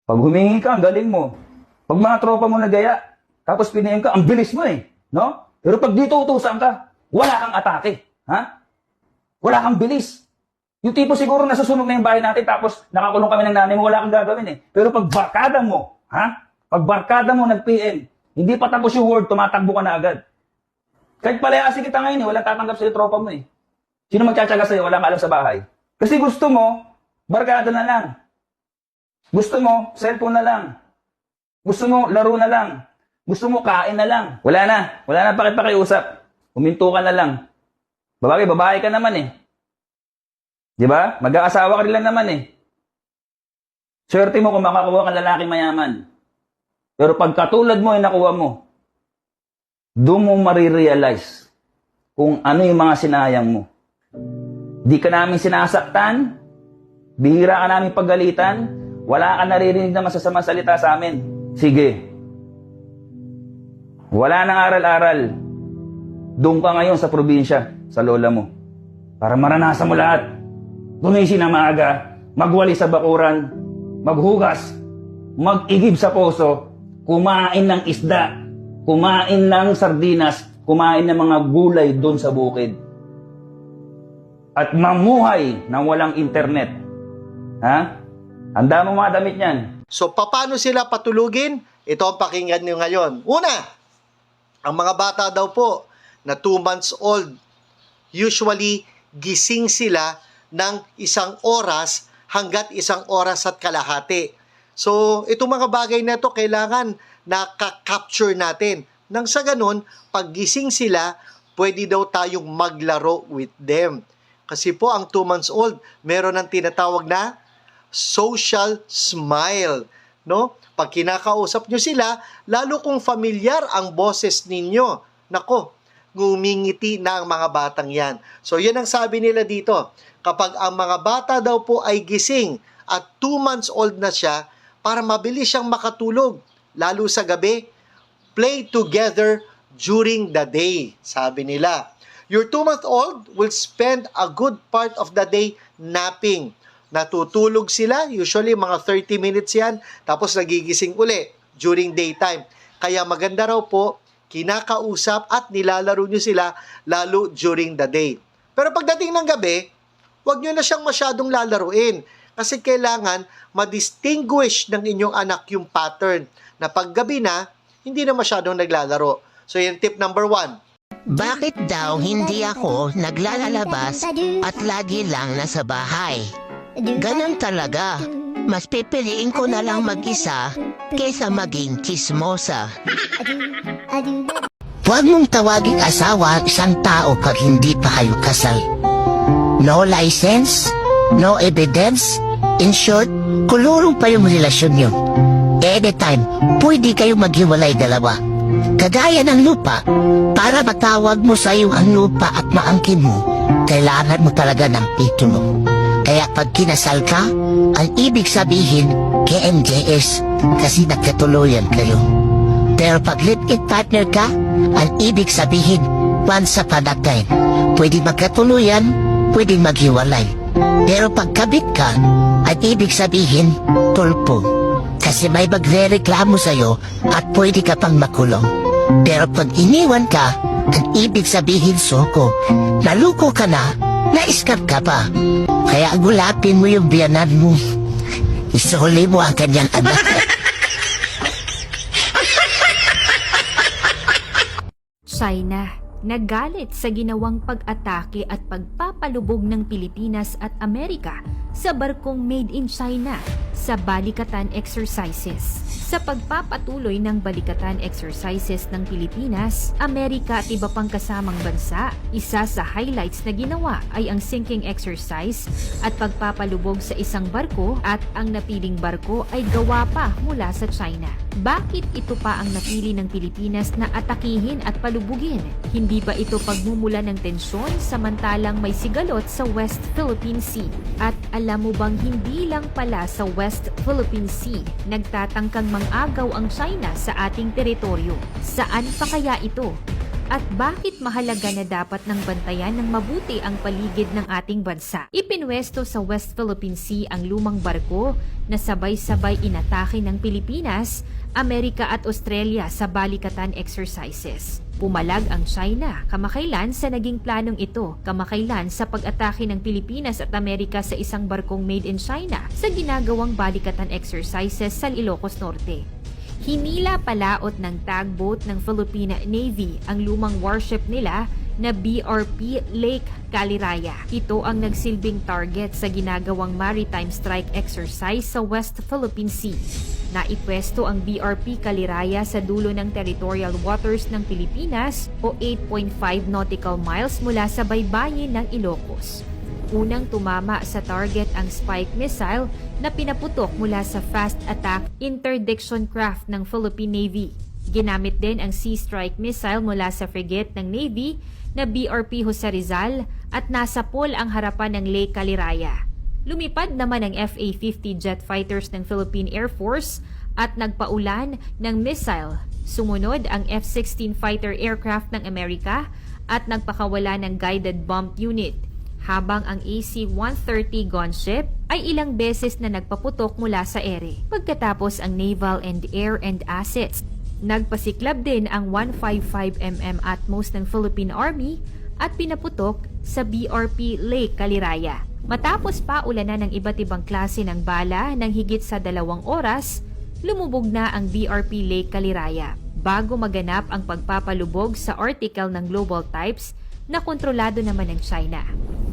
Pag humingi ka, ang galing mo. Pag mga tropa mo nagaya, tapos pinayam ka, ang bilis mo eh. No? Pero pag dito utusan ka, wala kang atake. Ha? Wala kang bilis. Yung tipo siguro nasusunog na yung bahay natin, tapos nakakulong kami ng nanay mo, wala kang gagawin eh. Pero pag barkada mo, ha? Pag barkada mo nag-PM, hindi pa tapos yung word, tumatakbo ka na agad. Kahit palayasin kita ngayon eh, walang tatanggap sa'yo tropa mo eh. Sino magtsatsaga sa'yo, walang alam sa bahay. Kasi gusto mo, barkada na lang. Gusto mo, cellphone na lang. Gusto mo, laro na lang. Gusto mo, kain na lang. Wala na pakiusap. Huminto ka na lang. Babae ka naman eh. Di ba? Mag-aasawa ka rin lang naman eh. Swerte mo kung makakuha kang lalaking mayaman. Pero pag katulad mo ay nakuha mo, doon mo marirealize kung ano yung mga sinayang mo. Di ka namin sinasaktan, bihira ka namin paggalitan, wala ka naririnig na masasamang salita sa amin. Sige. Wala nang aral-aral. Doon ka ngayon sa probinsya, sa lola mo. Para maranasan mo lahat. Gumising na maaga, magwali sa bakuran, maghugas, mag-igib sa poso, kumain ng isda, kumain ng sardinas, kumain ng mga gulay doon sa bukid. At mamuhay nang walang internet. Ha? Handa mo mga damit niyan. So, paano sila patulugin? Ito ang pakinggan nyo ngayon. Una, ang mga bata daw po na 2 months old, usually gising sila ng 1 oras hanggat 1 oras at kalahati. So, itong mga bagay na ito kailangan nakaka-capture natin. Nang sa ganun, pag gising sila, pwede daw tayong maglaro with them. Kasi po, ang 2 months old, meron ng tinatawag na social smile. No? Pag kinakausap nyo sila, lalo kung familiar ang boses ninyo, nako, ngumingiti na ang mga batang yan. So, yan ang sabi nila dito. Kapag ang mga bata daw po ay gising at 2 months old na siya, para mabilis siyang makatulog, lalo sa gabi, play together during the day, sabi nila. Your 2-month-old will spend a good part of the day napping. Natutulog sila, usually mga 30 minutes yan, tapos nagigising uli during daytime. Kaya maganda raw po, kinakausap at nilalaro nyo sila lalo during the day. Pero pagdating ng gabi, huwag nyo na siyang masyadong lalaruin kasi kailangan ma-distinguish ng inyong anak yung pattern na paggabi na, hindi na masyadong naglalaro. So yan tip number 1. Bakit daw hindi ako naglalabas at lagi lang nasa bahay? Ganun talaga. Mas pipiliin ko na lang mag-isa kaysa maging chismosa. Huwag mong tawaging asawa ang isang tao pag hindi pa kayo kasal. No license, no evidence. In short, kulurong pa yung relasyon nyo. Anytime, pwede kayo maghiwalay dalawa. Kagaya ng lupa, para matawag mo sa iyo ang lupa at maangkin mo, kailangan mo talaga ng titulo. Kaya pag kinasal ka, ang ibig sabihin, KMJS, kasi nagkatuluyan kayo. Pero pag live-in partner ka, ang ibig sabihin, once upon a time, pwede magkatuluyan, pwede maghiwalay. Pero pag kabit ka, ang ibig sabihin, tulpo. Kasi may magre-reklamo sa'yo at pwede ka pang makulong. Pero pag iniwan ka, ang ibig sabihin soko. Naluko ka na, naiskap ka pa. Kaya gulapin mo yung biyanan mo. Isuli mo ang kanyang anak. China, nagalit sa ginawang pag-atake at pagpapalubog ng Pilipinas at Amerika sa barkong made in China sa Balikatan Exercises. Sa pagpapatuloy ng Balikatan Exercises ng Pilipinas, Amerika at iba pang kasamang bansa, isa sa highlights na ginawa ay ang sinking exercise at pagpapalubog sa isang barko at ang napiling barko ay gawa pa mula sa China. Bakit ito pa ang napili ng Pilipinas na atakihin at palubugin? Hindi ba ito pagmumula ng tensyon samantalang may sigalot sa West Philippine Sea? At alam mo bang hindi lang pala sa West Philippine Sea nagtatangkang mang-agaw ang China sa ating teritoryo? Saan pa kaya ito? At bakit mahalaga na dapat ng bantayan ng mabuti ang paligid ng ating bansa? Ipinwesto sa West Philippine Sea ang lumang barko na sabay-sabay inatake ng Pilipinas, Amerika at Australia sa balikatan exercises. Pumalag ang China kamakailan sa naging planong ito, kamakailan sa pag-atake ng Pilipinas at Amerika sa isang barkong made in China sa ginagawang balikatan exercises sa Ilocos Norte. Hinila palaot ng tugboat ng Philippine Navy ang lumang warship nila na BRP Lake Caliraya. Ito ang nagsilbing target sa ginagawang maritime strike exercise sa West Philippine Sea. Naipwesto ang BRP Caliraya sa dulo ng territorial waters ng Pilipinas o 8.5 nautical miles mula sa baybayin ng Ilocos. Unang tumama sa target ang Spike missile na pinaputok mula sa fast attack interdiction craft ng Philippine Navy. Ginamit din ang Sea Strike missile mula sa frigate ng Navy na BRP Jose Rizal at nasapol ang harapan ng Lake Caliraya. Lumipad naman ang FA-50 jet fighters ng Philippine Air Force at nagpaulan ng missile. Sumunod ang F-16 fighter aircraft ng Amerika at nagpakawala ng guided bomb unit. Habang ang AC-130 gunship ay ilang beses na nagpaputok mula sa ere. Pagkatapos ang naval and air and assets, nagpasiklab din ang 155mm Atmos ng Philippine Army at pinaputok sa BRP Lake Caliraya. Matapos pa ulanan ng iba't ibang klase ng bala ng higit sa 2 oras, lumubog na ang BRP Lake Caliraya bago maganap ang pagpapalubog sa article ng Global Types na kontrolado naman ng China.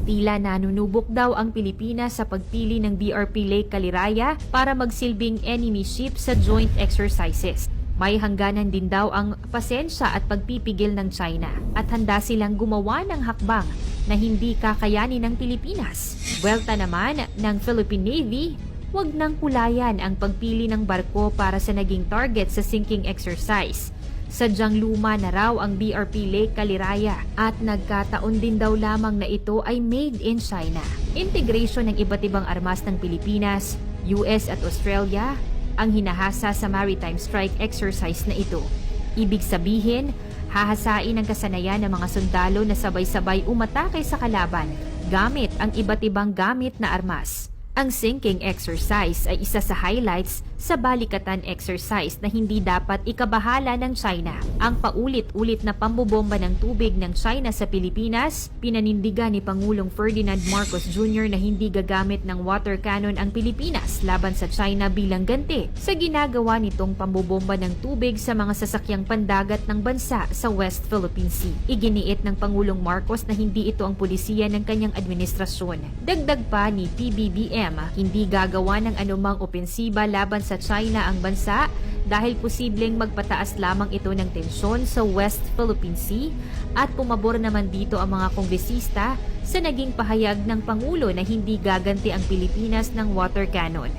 Tila nanunubok daw ang Pilipinas sa pagpili ng BRP Lake Caliraya para magsilbing enemy ship sa joint exercises. May hangganan din daw ang pasensya at pagpipigil ng China at handa silang gumawa ng hakbang na hindi kakayanin ng Pilipinas. Buwelta naman ng Philippine Navy, wag nang kulayan ang pagpili ng barko para sa naging target sa sinking exercise. Sadyang luma na raw ang BRP Lake Caliraya at nagkataon din daw lamang na ito ay made in China. Integration ng iba't ibang armas ng Pilipinas, US at Australia ang hinahasa sa maritime strike exercise na ito. Ibig sabihin, hahasain ang kasanayan ng mga sundalo na sabay-sabay umatake sa kalaban gamit ang iba't ibang gamit na armas. Ang sinking exercise ay isa sa highlights sa balikatan exercise na hindi dapat ikabahala ng China. Ang paulit-ulit na pambobomba ng tubig ng China sa Pilipinas, pinanindigan ni Pangulong Ferdinand Marcos Jr. na hindi gagamit ng water cannon ang Pilipinas laban sa China bilang ganti sa ginagawa nitong pambobomba ng tubig sa mga sasakyang pandagat ng bansa sa West Philippine Sea. Iginiit ng Pangulong Marcos na hindi ito ang pulisiya ng kanyang administrasyon. Dagdag pa ni PBBM, hindi gagawa ng anumang opensiba laban sa China ang bansa dahil posibleng magpataas lamang ito ng tensyon sa West Philippine Sea at pumabor naman dito ang mga kongresista sa naging pahayag ng Pangulo na hindi gaganti ang Pilipinas ng water cannon.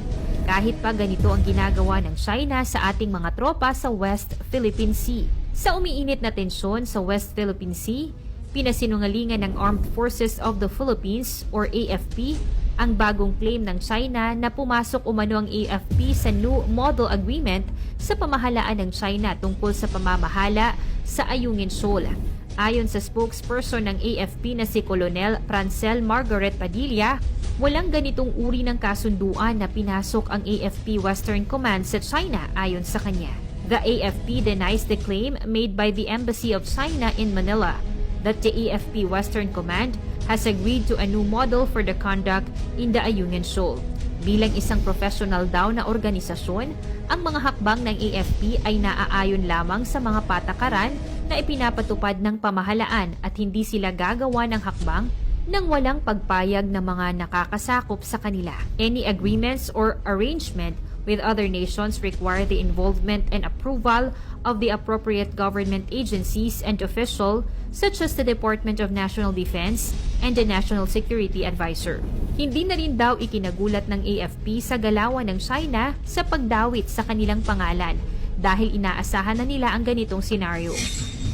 Kahit pa ganito ang ginagawa ng China sa ating mga tropa sa West Philippine Sea. Sa umiinit na tensyon sa West Philippine Sea, pinasinungalingan ng Armed Forces of the Philippines or AFP ang bagong claim ng China na pumasok umano ang AFP sa New Model Agreement sa pamahalaan ng China tungkol sa pamamahala sa Ayungin Shoal. Ayon sa spokesperson ng AFP na si Colonel Francel Margaret Padilla, walang ganitong uri ng kasunduan na pinasok ang AFP Western Command sa China ayon sa kanya. The AFP denies the claim made by the Embassy of China in Manila that the AFP Western Command has agreed to a new model for the conduct in the Ayungin Shoal. Bilang isang professional daw na organisasyon, ang mga hakbang ng AFP ay naaayon lamang sa mga patakaran na ipinapatupad ng pamahalaan at hindi sila gagawa ng hakbang nang walang pagpayag ng mga nakakasakop sa kanila. Any agreements or arrangement with other nations require the involvement and approval of the appropriate government agencies and official such as the Department of National Defense and the National Security Advisor. Hindi na rin daw ikinagulat ng AFP sa galawan ng China sa pagdawit sa kanilang pangalan dahil inaasahan na nila ang ganitong senaryo.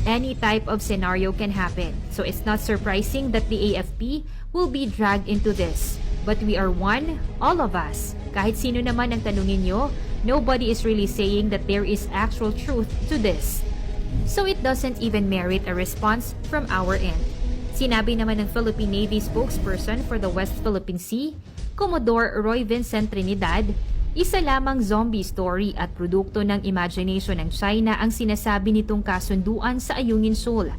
Any type of scenario can happen, so it's not surprising that the AFP will be dragged into this. But we are one, all of us. Kahit sino naman ang tanungin nyo, nobody is really saying that there is actual truth to this. so it doesn't even merit a response from our end. Sinabi naman ng Philippine Navy spokesperson for the West Philippine Sea, Commodore Roy Vincent Trinidad, isa lamang zombie story at produkto ng imagination ng China ang sinasabi nitong kasunduan sa Ayungin Shoal.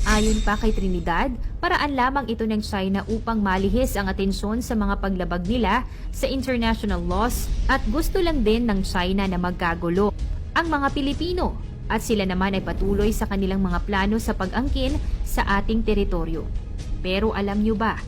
Ayon pa kay Trinidad, paraan lamang ito ng China upang malihis ang atensyon sa mga paglabag nila sa international laws at gusto lang din ng China na magkagulo ang mga Pilipino at sila naman ay patuloy sa kanilang mga plano sa pag-angkin sa ating teritoryo. Pero alam nyo ba,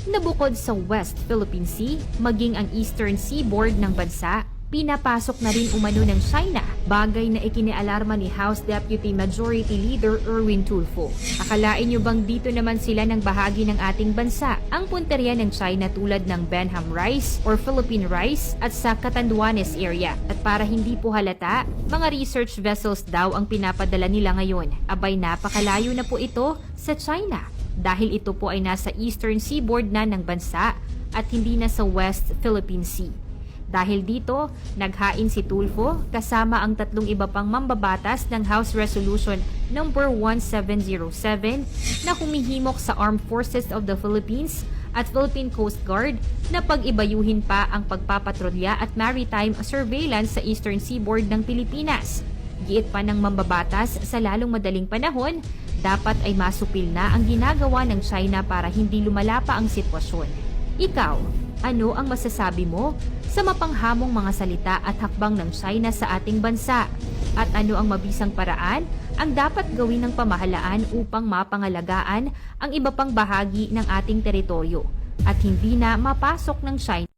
na bukod sa West Philippine Sea, maging ang Eastern Seaboard ng bansa, pinapasok na rin umano ng China, bagay na ikinialarma ni House Deputy Majority Leader Erwin Tulfo. Akalain nyo bang dito naman sila ng bahagi ng ating bansa, ang punteriya ng China tulad ng Benham Rice or Philippine Rice at sa Catanduanes area. At para hindi po halata, mga research vessels daw ang pinapadala nila ngayon. Abay napakalayo na po ito sa China dahil ito po ay nasa Eastern Seaboard na ng bansa at hindi na sa West Philippine Sea. Dahil dito, naghain si Tulfo kasama ang tatlong iba pang mambabatas ng House Resolution No. 1707 na humihimok sa Armed Forces of the Philippines at Philippine Coast Guard na pag-ibayuhin pa ang pagpapatrolya at maritime surveillance sa Eastern Seaboard ng Pilipinas. Giit pa ng mambabatas sa lalong madaling panahon, dapat ay masupil na ang ginagawa ng China para hindi lumala pa ang sitwasyon. Ikaw, ano ang masasabi mo sa mapanghamong mga salita at hakbang ng China sa ating bansa? At ano ang mabisang paraan ang dapat gawin ng pamahalaan upang mapangalagaan ang iba pang bahagi ng ating teritoryo at hindi na mapasok ng China?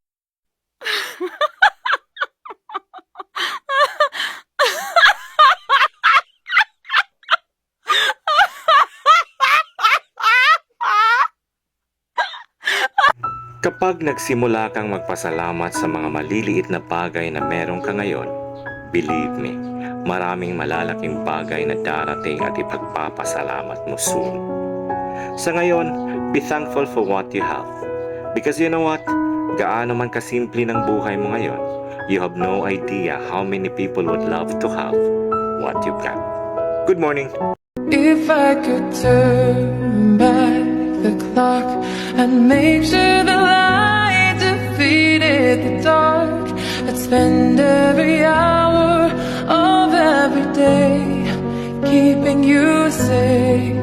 Kapag nagsimula kang magpasalamat sa mga maliliit na bagay na meron ka ngayon, believe me, maraming malalaking bagay na darating at ipagpapasalamat mo soon. Sa ngayon, be thankful for what you have. Because you know what? Gaano man kasimple ng buhay mo ngayon, you have no idea how many people would love to have what you've got. Good morning! If I could turn back the clock and make sure the light defeated the dark, I'd spend every hour of every day keeping you safe.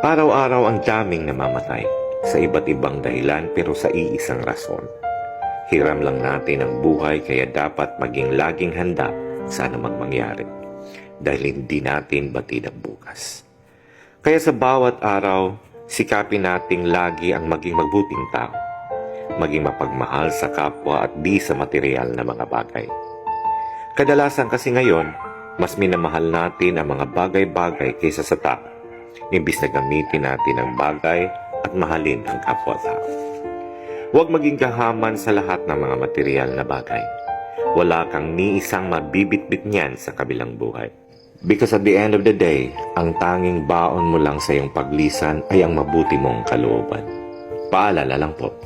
Araw-araw ang daming namamatay sa iba't ibang dahilan pero sa iisang rason. Hiram lang natin ang buhay kaya dapat maging laging handa sa anumang mangyari dahil hindi natin batid ang bukas. Kaya sa bawat araw, sikapin nating lagi ang maging mabuting tao, maging mapagmahal sa kapwa at di sa material na mga bagay. Kadalasan kasi ngayon, mas minamahal natin ang mga bagay-bagay kaysa sa tao, imbis na gamitin natin ang bagay at mahalin ang kapwa-tao. Huwag maging gahaman sa lahat ng mga material na bagay. Wala kang ni isang mabibitbit niyan sa kabilang buhay. Because at the end of the day, ang tanging baon mo lang sa iyong paglisan ay ang mabuti mong kalooban. Paalala lang po.